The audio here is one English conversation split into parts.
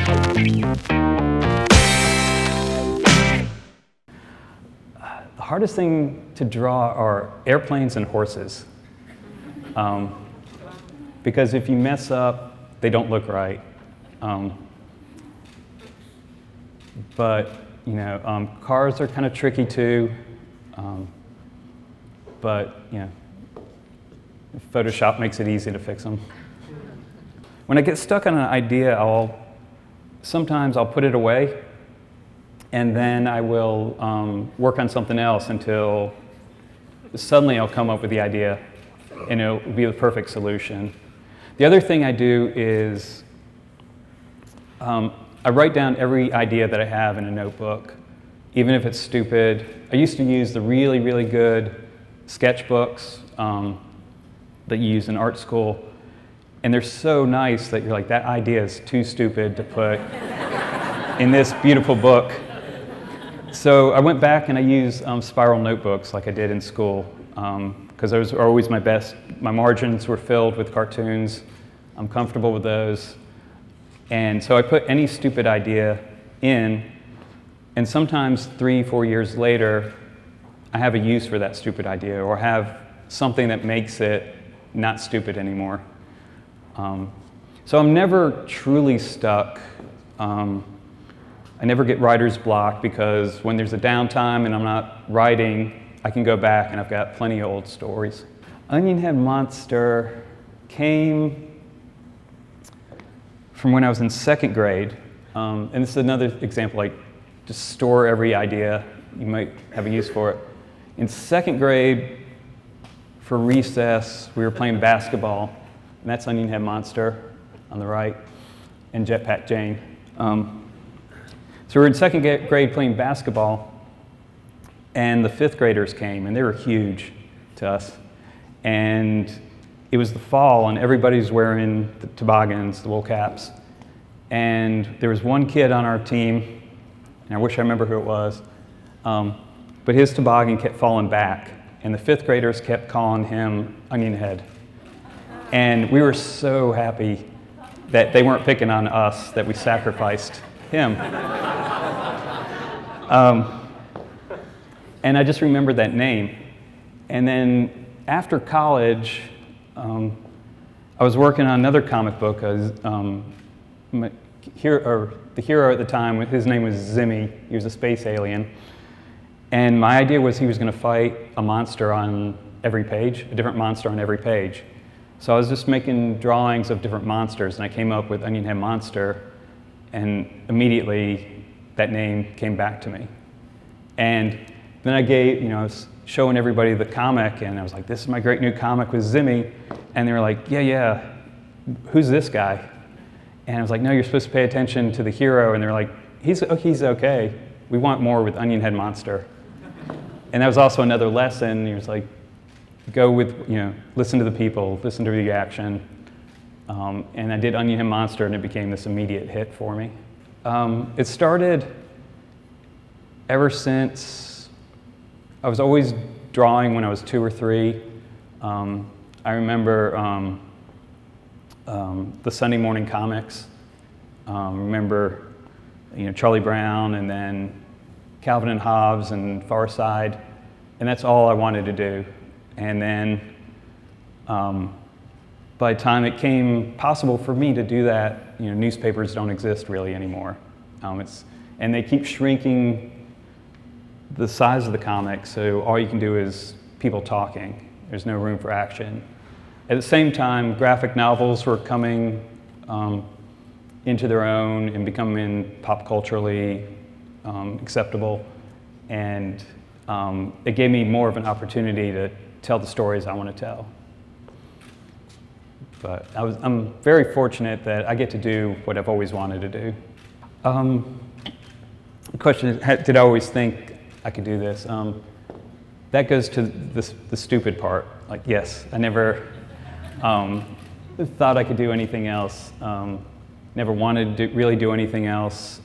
The hardest thing to draw are airplanes and horses. Because if you mess up, they don't look right. But you know, cars are kind of tricky too. But you know, Photoshop makes it easy to fix them. When I get stuck on an idea, sometimes I'll put it away, and then I will work on something else until suddenly I'll come up with the idea, and it'll be the perfect solution. The other thing I do is I write down every idea that I have in a notebook, even if it's stupid. I used to use the really, really good sketchbooks that you use in art school, and they're so nice that you're like, that idea is too stupid to put in this beautiful book. So I went back and I used spiral notebooks like I did in school, because those are always my best. My margins were filled with cartoons. I'm comfortable with those. And so I put any stupid idea in, and sometimes 3-4 years later, I have a use for that stupid idea, or have something that makes it not stupid anymore. So I'm never truly stuck. I never get writer's block, because when there's a downtime and I'm not writing, I can go back and I've got plenty of old stories. Onionhead Monster came from when I was in 2nd grade. And this is another example, like just store every idea. You might have a use for it. In 2nd grade, for recess, we were playing basketball, and that's Onionhead Monster on the right, and Jetpack Jane. So we were in 2nd grade playing basketball, and the 5th graders came, and they were huge to us. And it was the fall, and everybody's wearing the toboggans, the wool caps. And there was one kid on our team, and I wish I remember who it was, but his toboggan kept falling back, and the 5th graders kept calling him Onionhead. And we were so happy that they weren't picking on us, that we sacrificed him. And I just remembered that name. And then after college, I was working on another comic book. The hero at the time, his name was Zimmy. He was a space alien. And my idea was he was going to fight a monster on every page, a different monster on every page. So I was just making drawings of different monsters, and I came up with Onionhead Monster, and immediately that name came back to me. And then I was showing everybody the comic, and I was like, this is my great new comic with Zimmy. And they were like, yeah, who's this guy? And I was like, no, you're supposed to pay attention to the hero. And they're like, he's okay. We want more with Onionhead Monster. And that was also another lesson. He was like, go with, listen to the people, listen to the action. And I did Onionhead Monster, and it became this immediate hit for me. It started ever since I was always drawing when I was 2 or 3. I remember the Sunday morning comics. Remember, Charlie Brown, and then Calvin and Hobbes and Far Side, and that's all I wanted to do. And then by the time it came possible for me to do that, newspapers don't exist really anymore. And they keep shrinking the size of the comic, so all you can do is people talking. There's no room for action. At the same time, graphic novels were coming into their own and becoming pop culturally acceptable, and it gave me more of an opportunity to tell the stories I want to tell. But I'm very fortunate that I get to do what I've always wanted to do. The question is, did I always think I could do this? That goes to the stupid part. Like, yes, I never thought I could do anything else. Never wanted to really do anything else.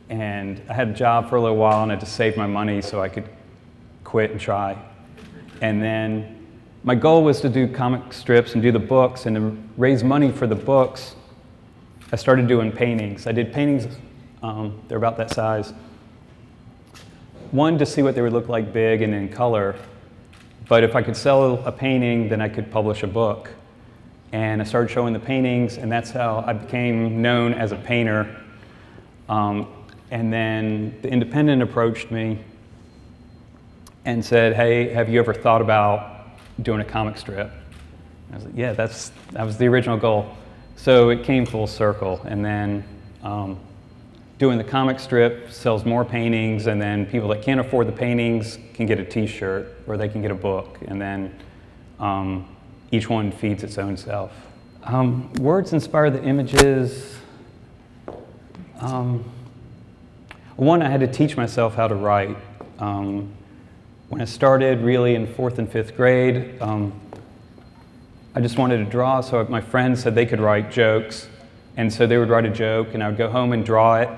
And I had a job for a little while, and I had to save my money so I could quit and try. And then my goal was to do comic strips and do the books and to raise money for the books. I started doing paintings. I did paintings, they're about that size. One, to see what they would look like big and in color, but if I could sell a painting, then I could publish a book. And I started showing the paintings, and that's how I became known as a painter. And then the Independent approached me and said, hey, have you ever thought about doing a comic strip? I was like, yeah, that was the original goal. So it came full circle, and then doing the comic strip sells more paintings, and then people that can't afford the paintings can get a t-shirt, or they can get a book, and then each one feeds its own self. Words inspire the images. One, I had to teach myself how to write. When I started really in 4th and 5th grade, I just wanted to draw, so my friends said they could write jokes, and so they would write a joke, and I would go home and draw it,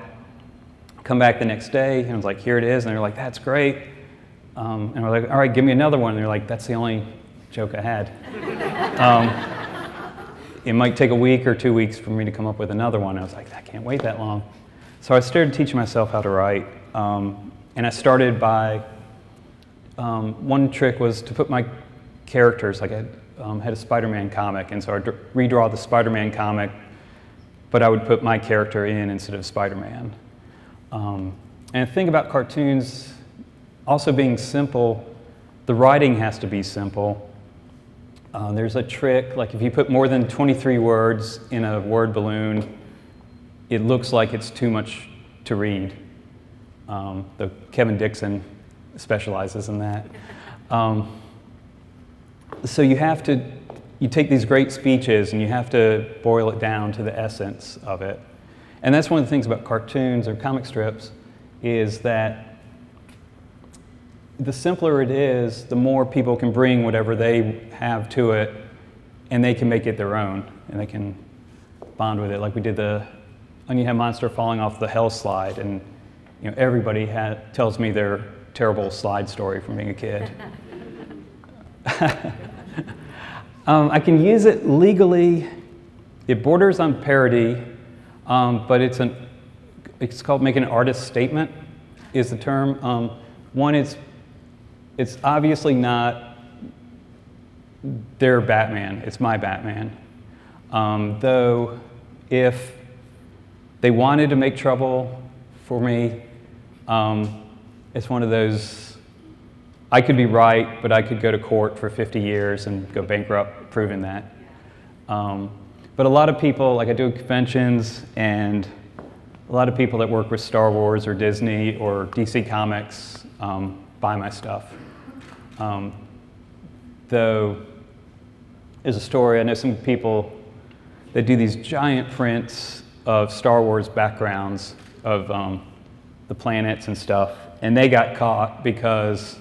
come back the next day, and I was like, here it is, and they were like, that's great. And we're like, all right, give me another one, and they're like, that's the only joke I had. It might take a week or 2 weeks for me to come up with another one. I was like, I can't wait that long. So I started teaching myself how to write, and I started by, one trick was to put my characters, like I had a Spider-Man comic, and so I'd redraw the Spider-Man comic, but I would put my character in instead of Spider-Man. And the thing about cartoons also being simple, the writing has to be simple. There's a trick, like if you put more than 23 words in a word balloon, it looks like it's too much to read. Kevin Dixon specializes in that. So you take these great speeches and you have to boil it down to the essence of it. And that's one of the things about cartoons or comic strips, is that the simpler it is, the more people can bring whatever they have to it, and they can make it their own, and they can bond with it. Like we did the Onionhead Monster falling off the hell slide, and everybody tells me their terrible slide story from being a kid. I can use it legally. It borders on parody, but it's called making an artist statement, is the term. One, it's obviously not their Batman, it's my Batman. Though if they wanted to make trouble for me, it's one of those, I could be right, but I could go to court for 50 years and go bankrupt proving that. But a lot of people, like I do conventions, and a lot of people that work with Star Wars or Disney or DC Comics buy my stuff. Though, there's a story, I know some people that do these giant prints of Star Wars backgrounds of the planets and stuff, and they got caught because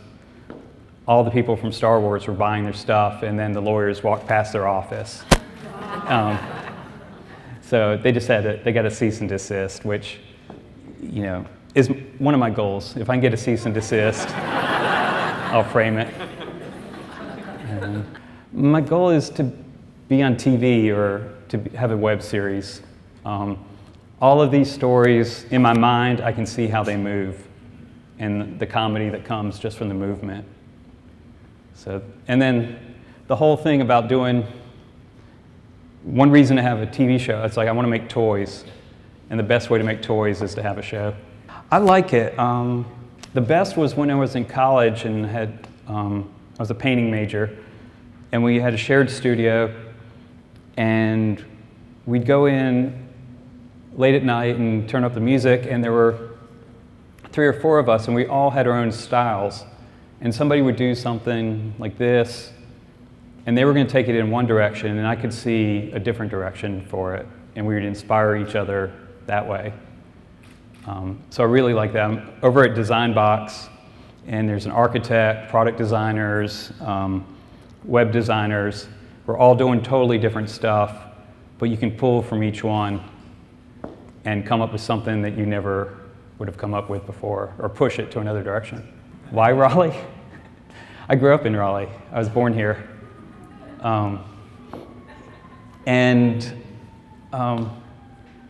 all the people from Star Wars were buying their stuff, and then the lawyers walked past their office. So they just they got a cease and desist, which, is one of my goals. If I can get a cease and desist, I'll frame it. My goal is to be on TV or to have a web series. All of these stories, in my mind, I can see how they move, and the comedy that comes just from the movement. So, and then the whole thing about doing, one reason to have a TV show, it's like I want to make toys, and the best way to make toys is to have a show. I like it. The best was when I was in college and I was a painting major, and we had a shared studio, and we'd go in late at night and turn up the music, and there were 3 or 4 of us, and we all had our own styles. And somebody would do something like this, and they were going to take it in one direction, and I could see a different direction for it, and we would inspire each other that way. So I really like that. I'm over at Design Box, and there's an architect, product designers, web designers. We're all doing totally different stuff, but you can pull from each one and come up with something that you never would have come up with before, or push it to another direction. Why Raleigh? I grew up in Raleigh. I was born here.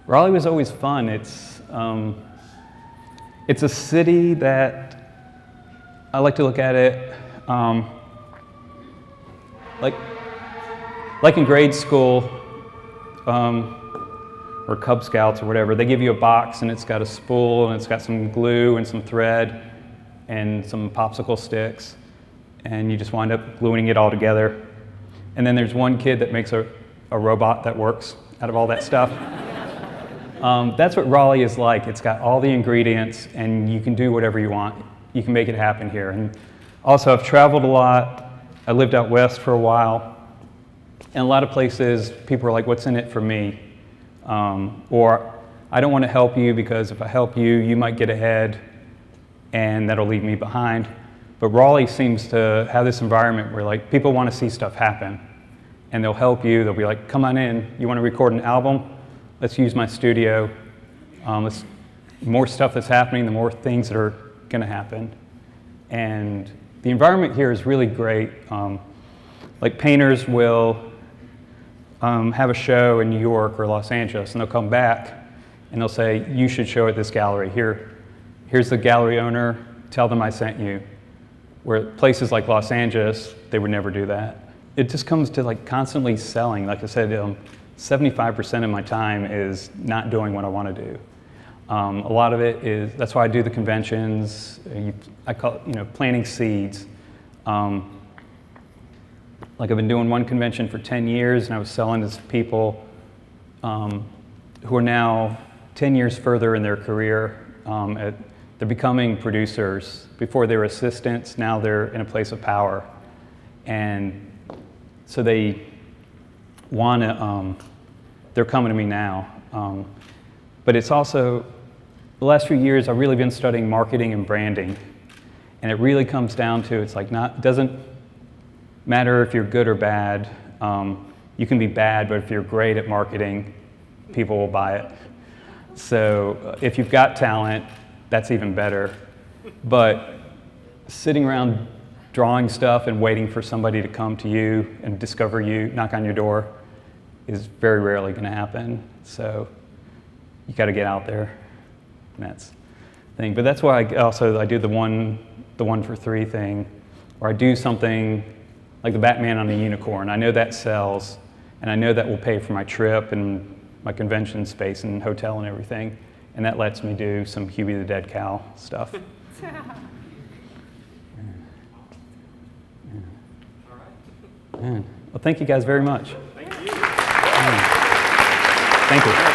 Raleigh was always fun. It's a city that I like to look at it like in grade school or Cub Scouts or whatever. They give you a box and it's got a spool and it's got some glue and some thread and some popsicle sticks, and you just wind up gluing it all together. And then there's one kid that makes a robot that works out of all that stuff. That's what Raleigh is like. It's got all the ingredients, and you can do whatever you want. You can make it happen here. And also, I've traveled a lot. I lived out west for a while. And a lot of places, people are like, what's in it for me? Or, I don't want to help you because if I help you, you might get ahead, and that'll leave me behind. But Raleigh seems to have this environment where like people want to see stuff happen, and they'll help you. They'll be like, come on in. You want to record an album? Let's use my studio. The more stuff that's happening, the more things that are going to happen. And the environment here is really great. Like painters will have a show in New York or Los Angeles, and they'll come back and they'll say, you should show at this gallery. Here's the gallery owner. Tell them I sent you. Where places like Los Angeles, they would never do that. It just comes to like constantly selling. Like I said, 75% of my time is not doing what I want to do. A lot of it is, that's why I do the conventions. I call it, planting seeds. Like I've been doing one convention for 10 years, and I was selling to people who are now 10 years further in their career. They're becoming producers. Before they were assistants, now they're in a place of power. And so they want to, they're coming to me now. But it's also, the last few years, I've really been studying marketing and branding. And it really comes down to, it's like it doesn't matter if you're good or bad. You can be bad, but if you're great at marketing, people will buy it. So if you've got talent, that's even better. But sitting around drawing stuff and waiting for somebody to come to you and discover you, knock on your door, is very rarely going to happen. So you got to get out there. And that's the thing. But that's why I do the one for three thing, or I do something like the Batman on a unicorn. I know that sells, and I know that will pay for my trip and my convention space and hotel and everything. And that lets me do some Huey the Dead Cow stuff. Yeah. Well, thank you guys very much. Thank you. Thank you.